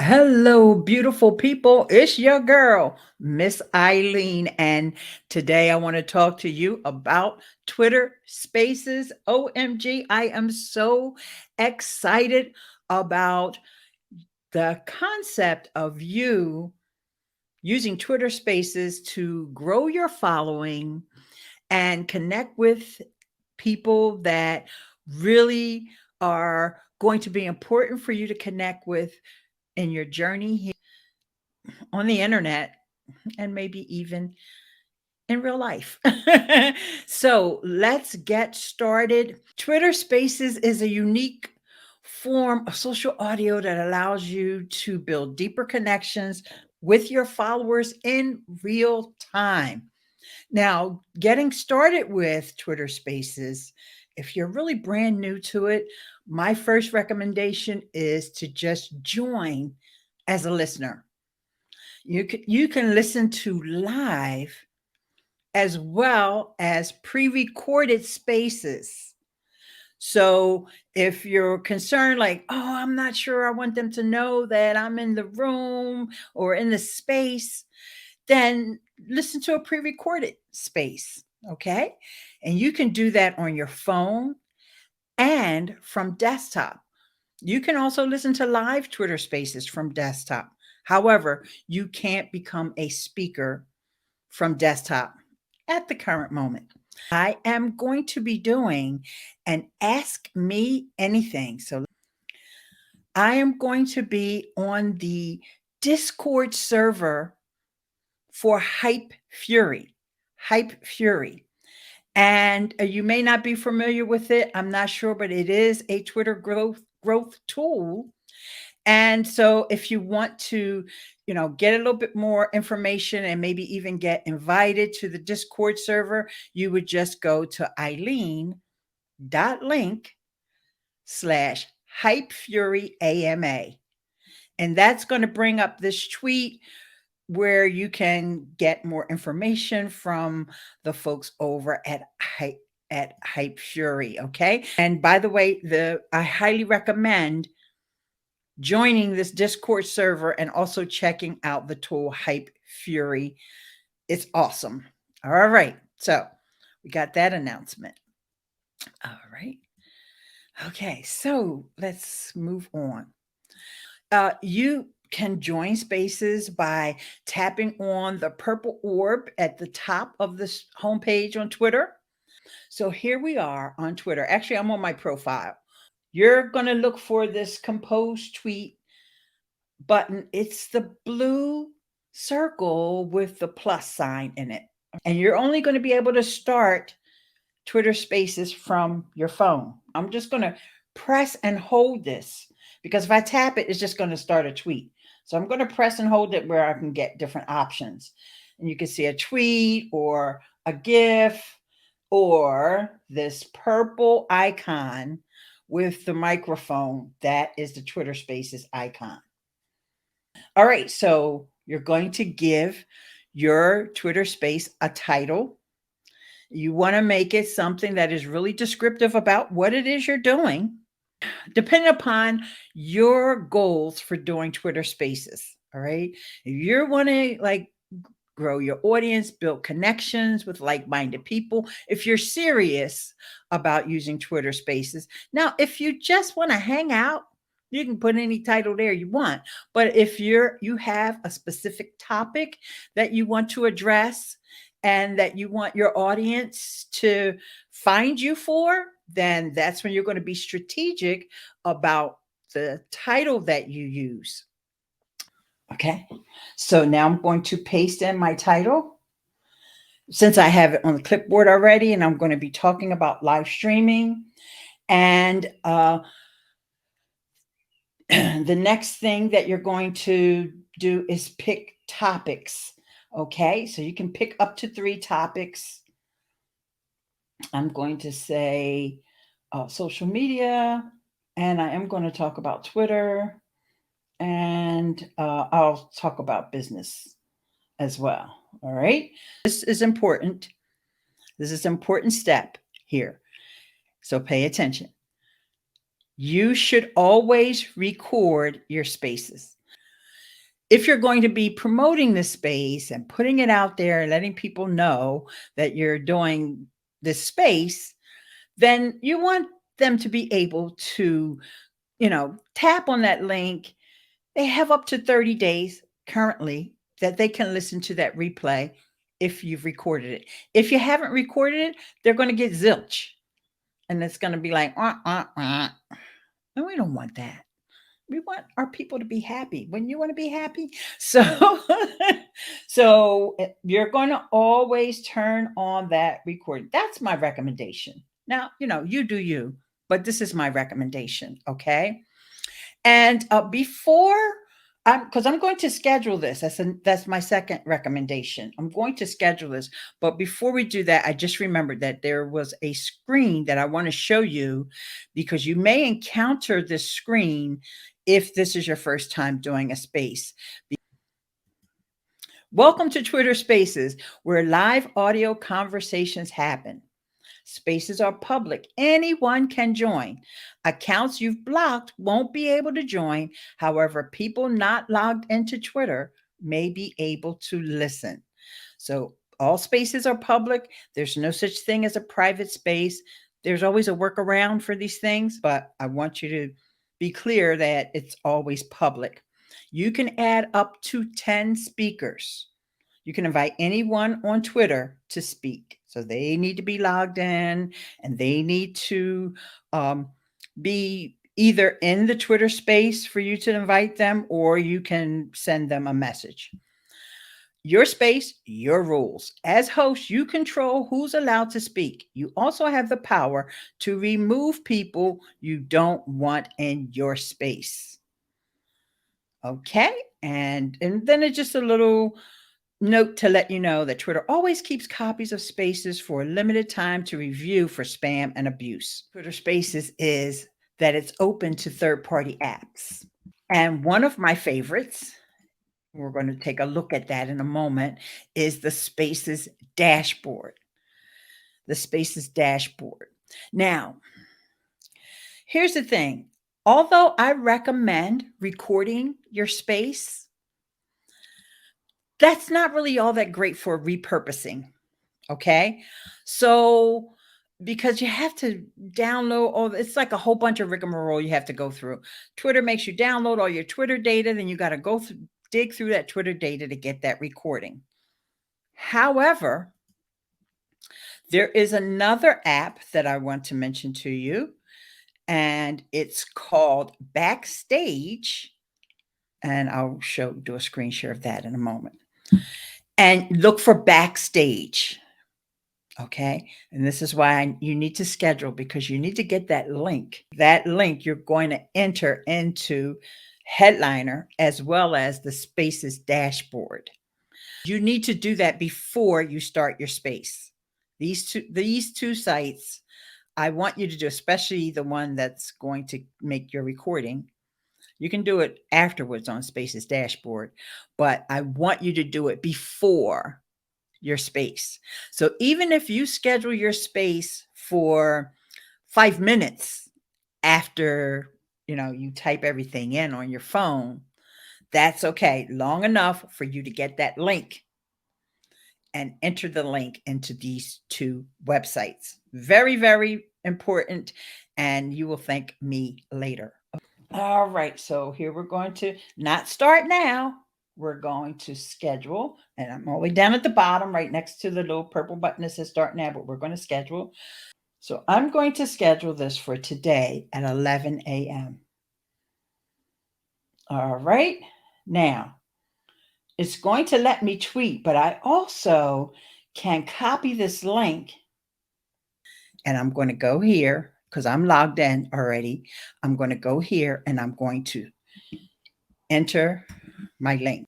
Hello, beautiful people. It's your girl, Miss Eileen. And today I want to talk to you about Twitter Spaces. OMG, I am so excited about the concept of you using Twitter Spaces to grow your following and connect with people that really are going to be important for you to connect with in your journey here on the internet and maybe even in real life. So let's get started. Twitter Spaces is a unique form of social audio that allows you to build deeper connections with your followers in real time. Now, getting started with Twitter Spaces, if you're really brand new to it, my first recommendation is to just join as a listener. You can listen to live as well as pre-recorded spaces. So if you're concerned, like, oh, I'm not sure I want them to know that I'm in the room or in the space, then listen to a pre-recorded space. Okay. And you can do that on your phone and from desktop. You can also listen to live Twitter spaces from desktop. However, you can't become a speaker from desktop at the current moment. I am going to be doing an Ask Me Anything. So I am going to be on the Discord server for Hype Fury. Hype Fury. And you may not be familiar with it. I'm not sure, but it is a Twitter growth tool. And so if you want to, get a little bit more information and maybe even get invited to the Discord server, you would just go to eileen.link/hypefuryama. And that's going to bring up this tweet where you can get more information from the folks over at Hype Fury. Okay. And by the way, I highly recommend joining this Discord server and also checking out the tool Hype Fury. It's awesome. All right. So we got that announcement. All right. Okay. So let's move on. You can join spaces by tapping on the purple orb at the top of this homepage on Twitter. So here we are on Twitter. Actually, I'm on my profile. You're going to look for this compose tweet button. It's the blue circle with the plus sign in it. And you're only going to be able to start Twitter spaces from your phone. I'm just going to press and hold this because if I tap it, it's just going to start a tweet. So I'm going to press and hold it where I can get different options. And you can see a tweet or a GIF or this purple icon with the microphone. That is the Twitter Spaces icon. All right, so you're going to give your Twitter space a title. You want to make it something that is really descriptive about what it is you're doing, depending upon your goals for doing Twitter spaces. All right. If you're wanting like grow your audience, build connections with like-minded people, if you're serious about using Twitter spaces. Now, if you just want to hang out, you can put any title there you want. But if you have a specific topic that you want to address and that you want your audience to find you for, then that's when you're going to be strategic about the title that you use. Okay. So now I'm going to paste in my title since I have it on the clipboard already, and I'm going to be talking about live streaming. And the next thing that you're going to do is pick topics. Okay. So you can pick up to 3 topics. I'm going to say social media, and I am going to talk about Twitter, and I'll talk about business as well. All right. This is important. This is an important step here. So pay attention. You should always record your spaces. if you're going to be promoting this space and putting it out there and letting people know that you're doing this space, then you want them to be able to, tap on that link. They have up to 30 days currently that they can listen to that replay if you've recorded it. If you haven't recorded it, they're going to get zilch. And it's going to be like, and we don't want that. We want our people to be happy. When you want to be happy, so you're going to always turn on that recording. That's my recommendation. Now, you do you, but this is my recommendation. Okay. And before because I'm going to schedule this. That's my second recommendation. I'm going to schedule this. But before we do that, I just remembered that there was a screen that I want to show you, because you may encounter this screen if this is your first time doing a space. Welcome to Twitter Spaces, where live audio conversations happen. Spaces are public. Anyone can join. Accounts you've blocked won't be able to join. However, people not logged into Twitter may be able to listen. So all spaces are public. There's no such thing as a private space. There's always a workaround for these things, but I want you to be clear that it's always public. You can add up to 10 speakers. You can invite anyone on Twitter to speak. So they need to be logged in, and they need to be either in the Twitter space for you to invite them, or you can send them a message. Your space, your rules. As host, you control who's allowed to speak. You also have the power to remove people you don't want in your space. Okay. And then it's just a little note to let you know that Twitter always keeps copies of Spaces for a limited time to review for spam and abuse. Twitter Spaces is that it's open to third-party apps. And one of my favorites, we're going to take a look at that in a moment, is the Spaces dashboard. The Spaces dashboard. Now, here's the thing. Although I recommend recording your space, that's not really all that great for repurposing. Okay. So, because you have to download it's like a whole bunch of rigmarole you have to go through. Twitter makes you download all your Twitter data, then you got to go dig through that Twitter data to get that recording. However, there is another app that I want to mention to you, and it's called Backstage. And I'll do a screen share of that in a moment. And look for Backstage. Okay. And this is why you need to schedule, because you need to get that link. That link you're going to enter into Headliner as well as the Spaces dashboard. You need to do that before you start your space. These two sites, I want you to do, especially the one that's going to make your recording. You can do it afterwards on Spaces dashboard, but I want you to do it before your space. So even if you schedule your space for 5 minutes after, you type everything in on your phone, that's okay. Long enough for you to get that link and enter the link into these two websites. Very, very important. And you will thank me later. All right. So here we're going to not start now. We're going to schedule, and I'm all the way down at the bottom, right next to the little purple button that says start now, but we're going to schedule. So I'm going to schedule this for today at 11 a.m. All right. Now, it's going to let me tweet, but I also can copy this link, and I'm going to go here because I'm logged in already. I'm going to go here, and I'm going to enter my link.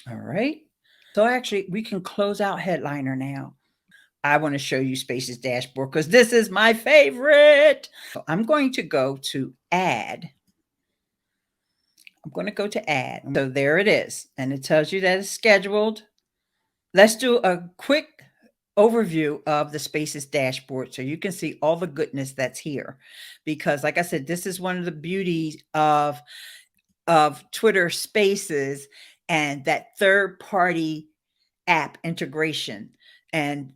All right. So actually, we can close out Headliner now. I want to show you Spaces dashboard because this is my favorite. So I'm going to go to add. I'm going to go to add. So there it is. And it tells you that it's scheduled. Let's do a quick overview of the Spaces dashboard so you can see all the goodness that's here. Because like I said, this is one of the beauties of of Twitter Spaces and that third party app integration. And,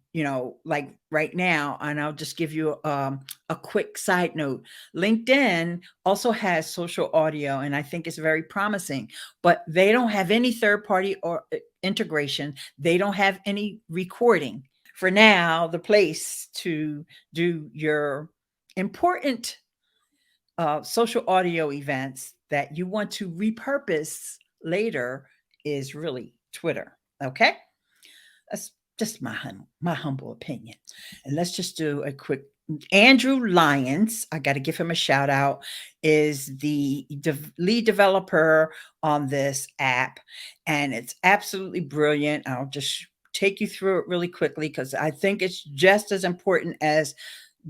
like right now, and I'll just give you a quick side note. LinkedIn also has social audio, and I think it's very promising, but they don't have any third party or integration. They don't have any recording. For now, the place to do your important social audio events that you want to repurpose later is really Twitter. Okay. That's just my humble opinion. And let's just do a quick Andrew Lyons, I got to give him a shout out, is the lead developer on this app. And it's absolutely brilliant. I'll just take you through it really quickly because I think it's just as important as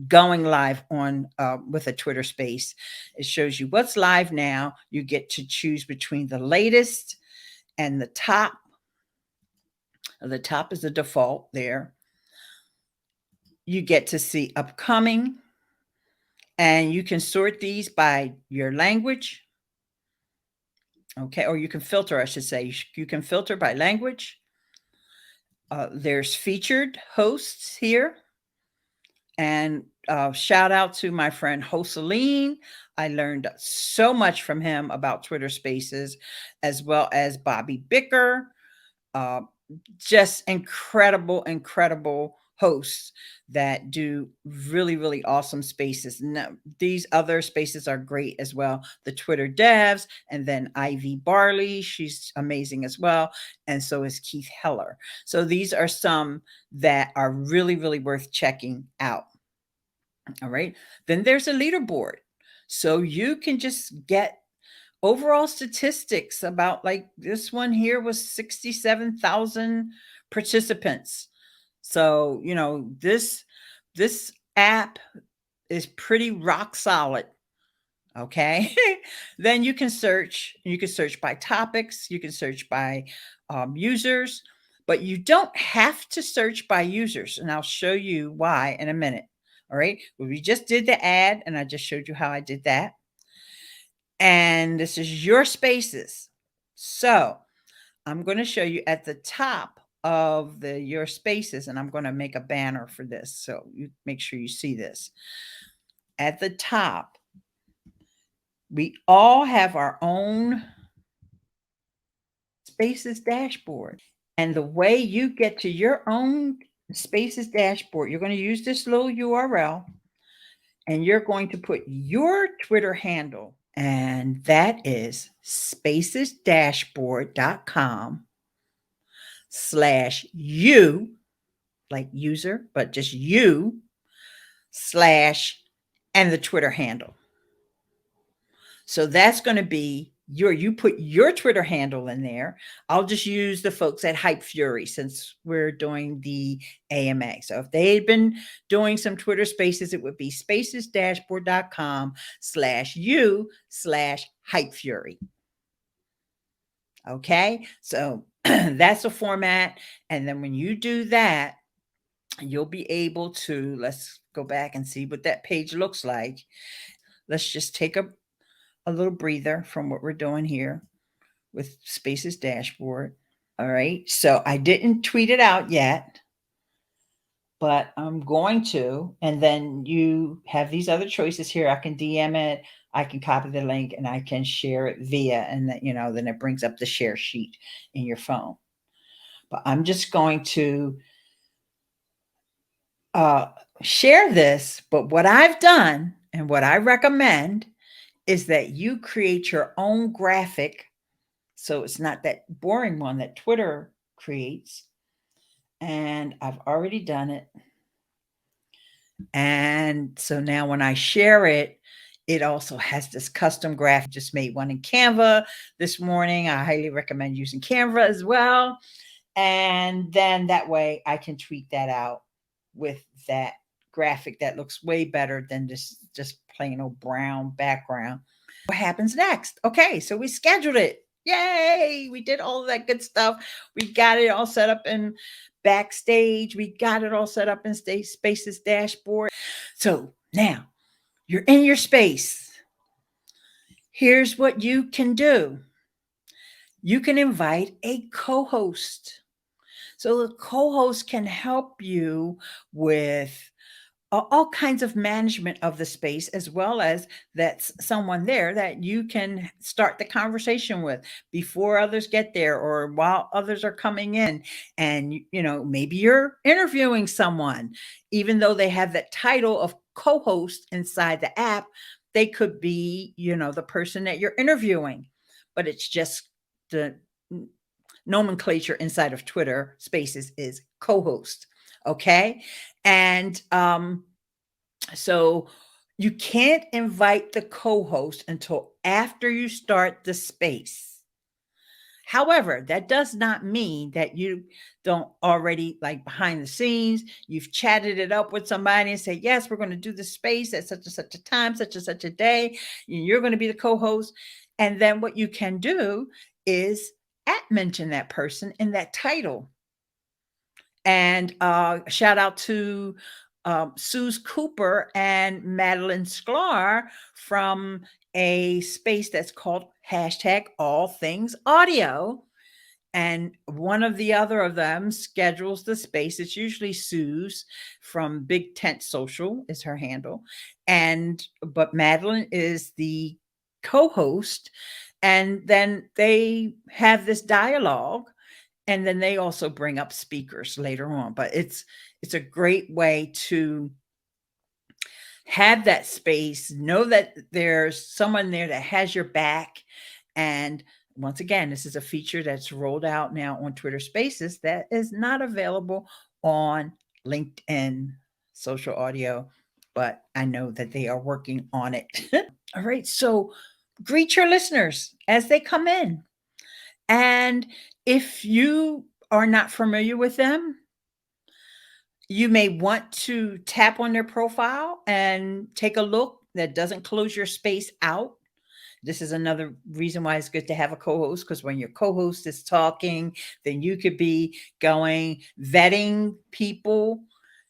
going live on with a Twitter space. It shows you what's live now. You get to choose between the latest and the top. The top is the default there. You get to see upcoming, and you can sort these by your language. Okay, or you can filter, I should say. You can filter by language. There's featured hosts here. And shout out to my friend Hoseline. I learned so much from him about Twitter Spaces, as well as Bobby Bicker. Uh, just incredible hosts that do really, really awesome spaces. Now, these other spaces are great as well. The Twitter devs, and then Ivy Barley, she's amazing as well. And so is Keith Heller. So these are some that are really, really worth checking out. All right. Then there's a leaderboard. So you can just get overall statistics about, like, this one here was 67,000 participants. So, this app is pretty rock solid. Okay. Then you can search by topics, you can search by users, but you don't have to search by users. And I'll show you why in a minute. All right. Well, we just did the ad, and I just showed you how I did that. And this is your spaces. So I'm going to show you at the top of your spaces, and I'm going to make a banner for this. So you make sure you see this. At the top, we all have our own spaces dashboard. And the way you get to your own spaces dashboard, you're going to use this little URL, and you're going to put your Twitter handle, and that is spacesdashboard.com/you, like user, but just you, / and the Twitter handle. So that's going to be you put your Twitter handle in there. I'll just use the folks at Hype Fury since we're doing the AMA. So if they had been doing some Twitter spaces, it would be spacesdashboard.com/you / Hype Fury. Okay. So that's the format. And then when you do that, you'll be able to, let's go back and see what that page looks like. Let's just take a little breather from what we're doing here with Spaces Dashboard. All right. So I didn't tweet it out yet, but I'm going to. And then you have these other choices here. I can DM it, I can copy the link, and I can share it via, and that, then it brings up the share sheet in your phone. But I'm just going to share this. But what I've done and what I recommend is that you create your own graphic. So it's not that boring one that Twitter creates. And I've already done it. And so now when I share it, it also has this custom graphic. Just made one in Canva this morning. I highly recommend using Canva as well. And then that way I can tweet that out with that graphic that looks way better than just plain old brown background. What happens next? Okay, so we scheduled it. Yay! We did all of that good stuff. We got it all set up in Backstage. We got it all set up in Spaces Dashboard. So now you're in your space. Here's what you can do. You can invite a co-host. So the co-host can help you with all kinds of management of the space, as well as that's someone there that you can start the conversation with before others get there or while others are coming in. And maybe you're interviewing someone, even though they have that title of co-host inside the app, they could be the person that you're interviewing, but it's just the nomenclature inside of Twitter Spaces is co-host. Okay. And so you can't invite the co-host until after you start the space. However, that does not mean that you don't already, like, behind the scenes, you've chatted it up with somebody and say, yes, we're going to do the space at such and such a time, such and such a day. And you're going to be the co-host. And then what you can do is at mention that person in that title. And shout out to Suze Cooper and Madeline Sklar from a space that's called hashtag All Things Audio. And one of the other of them schedules the space. It's usually Suze from Big Tent Social is her handle. But Madeline is the co-host. And then they have this dialogue, and then they also bring up speakers later on. But it's a great way to have that space, know that there's someone there that has your back. And once again, this is a feature that's rolled out now on Twitter Spaces that is not available on LinkedIn Social Audio, but I know that they are working on it. All right, so greet your listeners as they come in. And if you are not familiar with them, you may want to tap on their profile and take a look. That doesn't close your space out. This is another reason why it's good to have a co-host, because when your co-host is talking, then you could be vetting people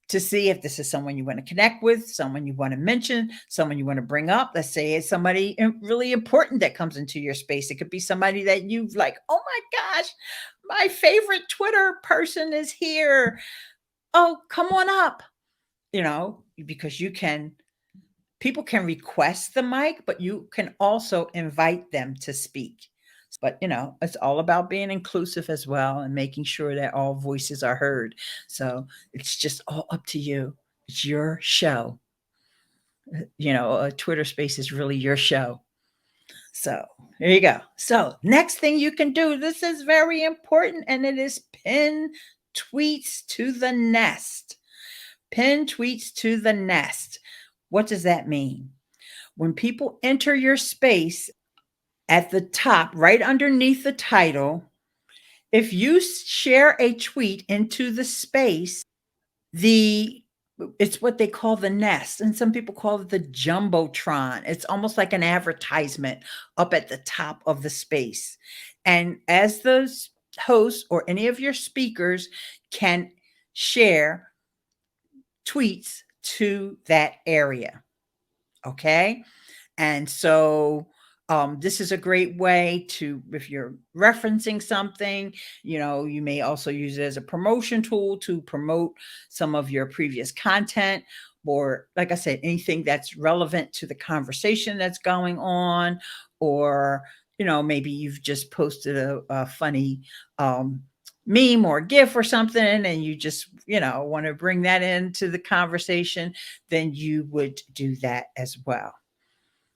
to see if this is someone you want to connect with, someone you want to mention, someone you want to bring up. Let's say it's somebody really important that comes into your space. It could be somebody that you've like, oh my gosh, my favorite Twitter person is here. Oh, come on up, because people can request the mic, but you can also invite them to speak. But, it's all about being inclusive as well and making sure that all voices are heard. So it's just all up to you. It's your show. A Twitter space is really your show. So there you go. So next thing you can do, this is very important, and it is pin tweets to the nest. Pin tweets to the nest. What does that mean? When people enter your space, at the top, right underneath the title, if you share a tweet into the space, it's what they call the nest, and some people call it the jumbotron. It's almost like an advertisement up at the top of the space. And as those hosts or any of your speakers can share tweets to that area. Okay. And so this is a great way to, if you're referencing something, you may also use it as a promotion tool to promote some of your previous content, or like I said, anything that's relevant to the conversation that's going on, or, maybe you've just posted a funny meme or GIF or something, and you just, want to bring that into the conversation, then you would do that as well.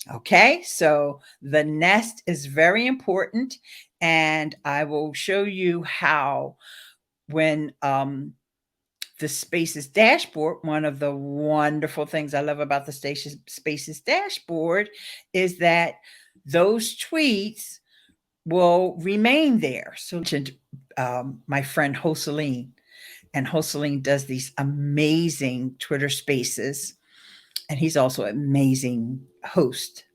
Okay, so the nest is very important, and I will show you how when the Spaces dashboard, one of the wonderful things I love about the Spaces dashboard is that those tweets will remain there. So my friend Joseline, and Joseline does these amazing Twitter Spaces, and he's also an amazing host.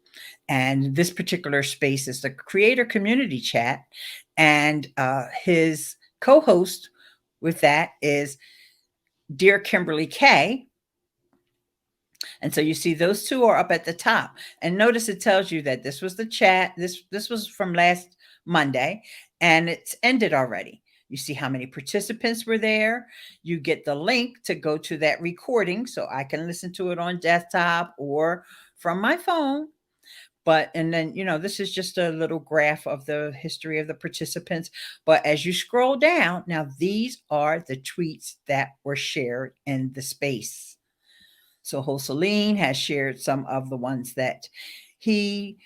And this particular space is the creator community chat. And his co-host with that is Dear Kimberly K. And so you see those two are up at the top. And notice it tells you that this was the chat. This was from last Monday and it's ended already. You see how many participants were there. You get the link to go to that recording so I can listen to it on desktop or from my phone. But and then, this is just a little graph of the history of the participants. But as you scroll down, now these are the tweets that were shared in the space. So Hoseline has shared some of the ones that he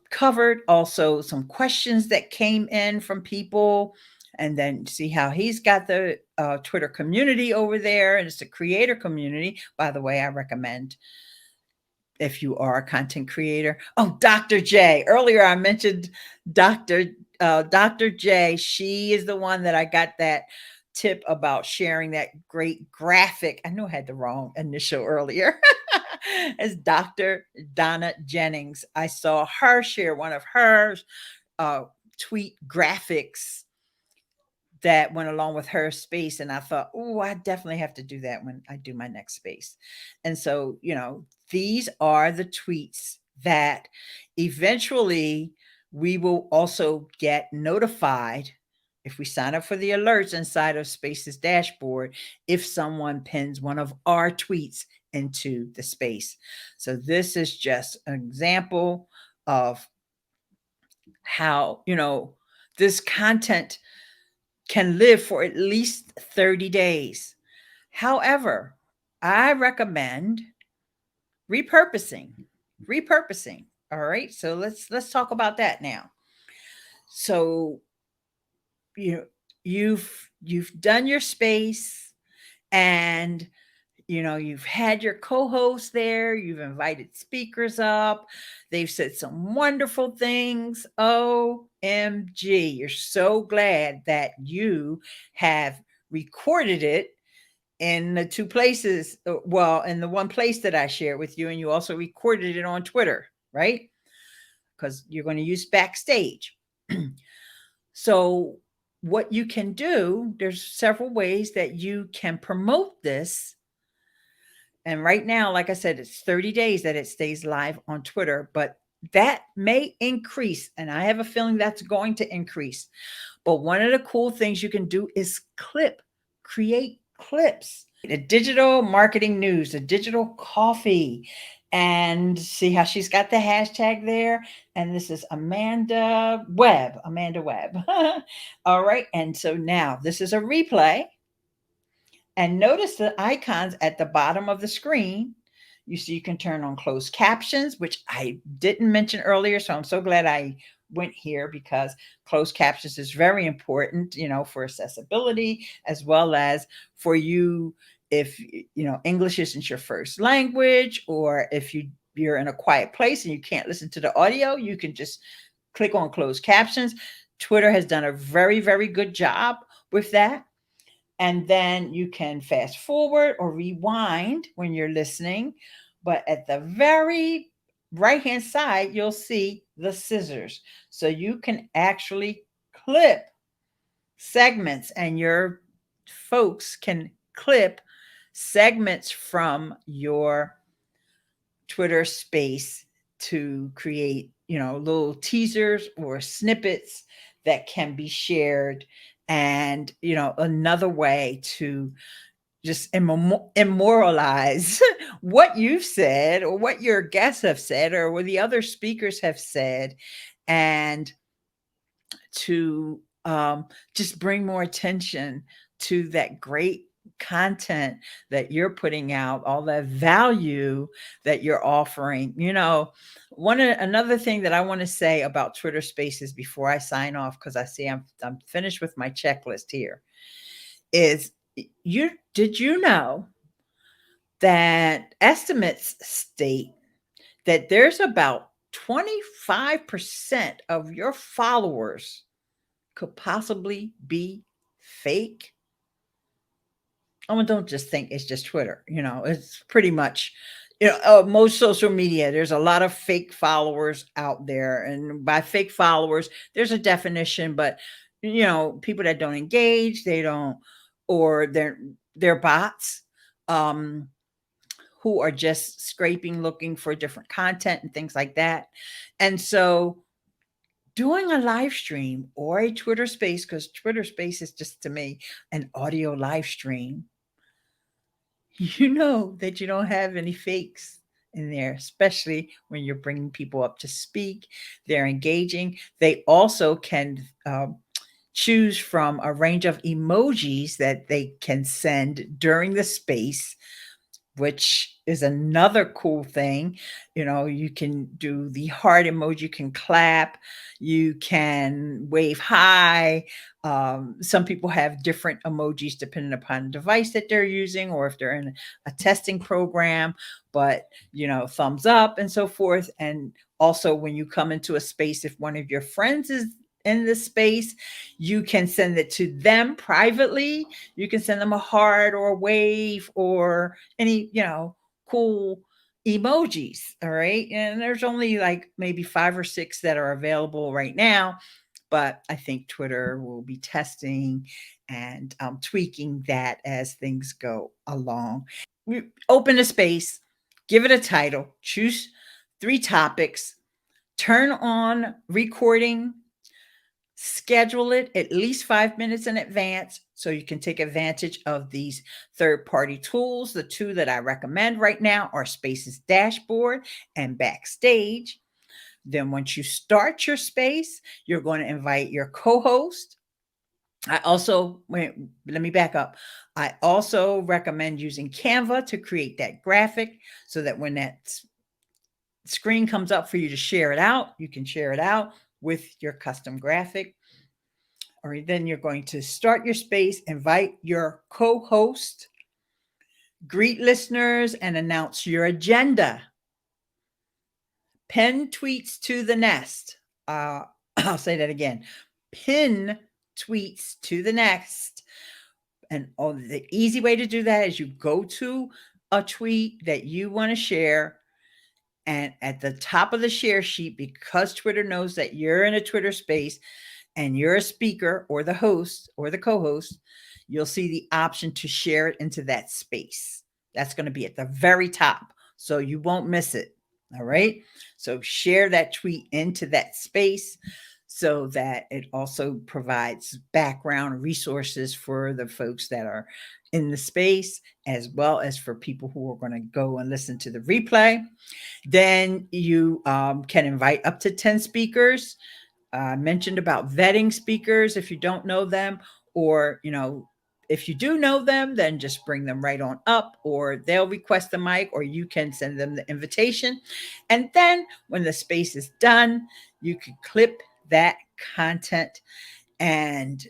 covered, also some questions that came in from people. And then see how he's got the Twitter community over there, and it's a creator community. By the way, I recommend if you are a content creator. Oh, Dr. J. Earlier, I mentioned Dr. J. She is the one that I got that tip about sharing that great graphic. I know I had the wrong initial earlier. As Dr. Donna Jennings. I saw her share one of her uh, tweet graphics that went along with her space. And I thought, oh, I definitely have to do that when I do my next space. And so, these are the tweets that eventually we will also get notified if we sign up for the alerts inside of Spaces dashboard, if someone pins one of our tweets into the space. So this is just an example of how, this content can live for at least 30 days. However, I recommend repurposing. Repurposing. All right. So let's talk about that now. So you've done your space and you've had your co-host there, you've invited speakers up, they've said some wonderful things. OMG, you're so glad that you have recorded it in the two places, well, in the one place that I shared with you, and you also recorded it on Twitter, right? Because you're going to use Backstage. So what you can do, there's several ways that you can promote this. And right now, like I said, it's 30 days that it stays live on Twitter, but that may increase. And I have a feeling that's going to increase. But one of the cool things you can do is create clips, a digital marketing news, a digital coffee, and see how she's got the hashtag there. And this is Amanda Webb. All right. And so now this is a replay. And notice the icons at the bottom of the screen. You see, you can turn on closed captions, which I didn't mention earlier. So I'm so glad I went here because closed captions is very important, for accessibility as well as for you if, English isn't your first language, or if you're in a quiet place and you can't listen to the audio, you can just click on closed captions. Twitter has done a very, very good job with that. And then you can fast forward or rewind when you're listening. But at the very right hand side, you'll see the scissors. So you can actually clip segments, and your folks can clip segments from your Twitter space to create, little teasers or snippets that can be shared. And, another way to just immortalize what you've said or what your guests have said or what the other speakers have said, and to just bring more attention to that great content that you're putting out, all that value that you're offering. Another thing that I want to say about Twitter Spaces before I sign off, because I see I'm finished with my checklist here, is did you know that estimates state that there's about 25% of your followers could possibly be fake? Oh, don't just think it's just Twitter. It's pretty much, most social media. There's a lot of fake followers out there. And by fake followers, there's a definition, but, people that don't engage, they don't, or they're bots, who are just scraping, looking for different content and things like that. And so doing a live stream or a Twitter space, because Twitter space is just to me an audio live stream, you know that you don't have any fakes in there, especially when you're bringing people up to speak. They're engaging. They also can choose from a range of emojis that they can send during the space, which is another cool thing. You know, you can do the heart emoji, you can clap, you can wave hi. Some people have different emojis depending upon the device that they're using or if they're in a testing program, but thumbs up and so forth. And also, when you come into a space, if one of your friends is in the space, you can send it to them privately. You can send them a heart or a wave or any, cool emojis. All right. And there's only like maybe 5 or 6 that are available right now. But I think Twitter will be testing and tweaking that as things go along. Open a space, give it a title, choose 3 topics, turn on recording, schedule it at least 5 minutes in advance so you can take advantage of these third-party tools. The 2 that I recommend right now are Spaces Dashboard and Backstage. Then once you start your space, you're going to invite your co-host. Let me back up. I also recommend using Canva to create that graphic so that when that screen comes up for you to share it out, you can share it out with your custom graphic. All right, then you're going to start your space, invite your co-host, greet listeners, and announce your agenda. Pin tweets to the nest. I'll say that again. Pin tweets to the nest. And the easy way to do that is you go to a tweet that you want to share. And at the top of the share sheet, because Twitter knows that you're in a Twitter space, and you're a speaker or the host or the co-host, you'll see the option to share it into that space. That's going to be at the very top, so you won't miss it. All right. So share that tweet into that space so that it also provides background resources for the folks that are in the space, as well as for people who are going to go and listen to the replay. Then you can invite up to 10 speakers. Mentioned about vetting speakers if you don't know them, or if you do know them, then just bring them right on up, or they'll request the mic, or you can send them the invitation. And then when the space is done, you can clip that content and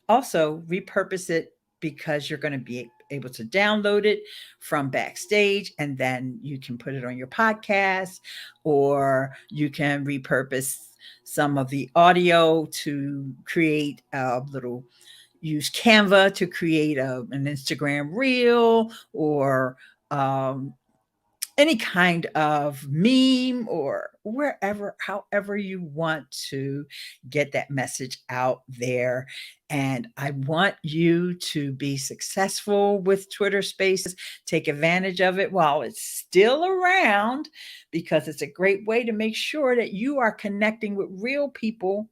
also repurpose it, because you're going to be able to download it from Backstage, and then you can put it on your podcast, or you can repurpose some of the audio to create a little, use Canva to create an Instagram reel, or any kind of meme, or however you want to get that message out there. And I want you to be successful with Twitter Spaces. Take advantage of it while it's still around, because it's a great way to make sure that you are connecting with real people.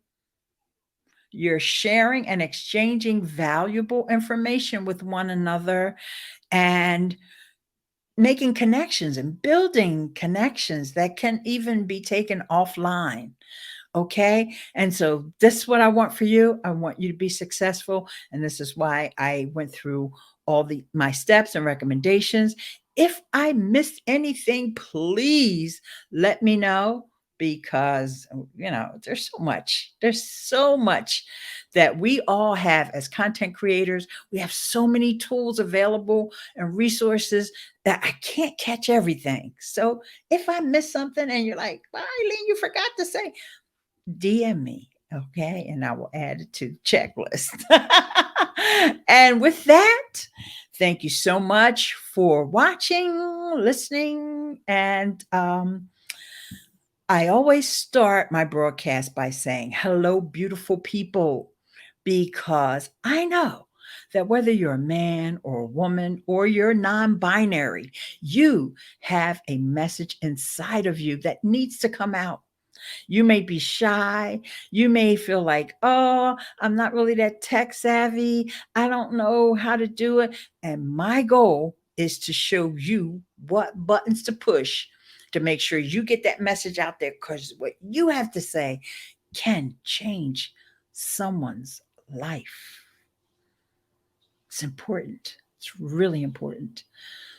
You're sharing and exchanging valuable information with one another, and making connections and building connections that can even be taken offline. Okay. And so this is what I want for you. I want you to be successful. And this is why I went through all my steps and recommendations. If I missed anything, please let me know, because there's so much that we all have as content creators. We have so many tools available and resources that I can't catch everything. So if I miss something and you're like, well, Eileen, you forgot to say, DM me, okay? And I will add it to the checklist. And with that, thank you so much for watching, listening, and I always start my broadcast by saying, hello, beautiful people, because I know that whether you're a man or a woman or you're non binary, you have a message inside of you that needs to come out. You may be shy. You may feel like, oh, I'm not really that tech savvy. I don't know how to do it. And my goal is to show you what buttons to push to make sure you get that message out there, because what you have to say can change someone's life. It's important. It's really important.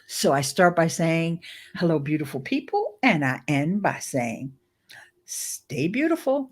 So I start by saying, hello, beautiful people. And I end by saying, stay beautiful.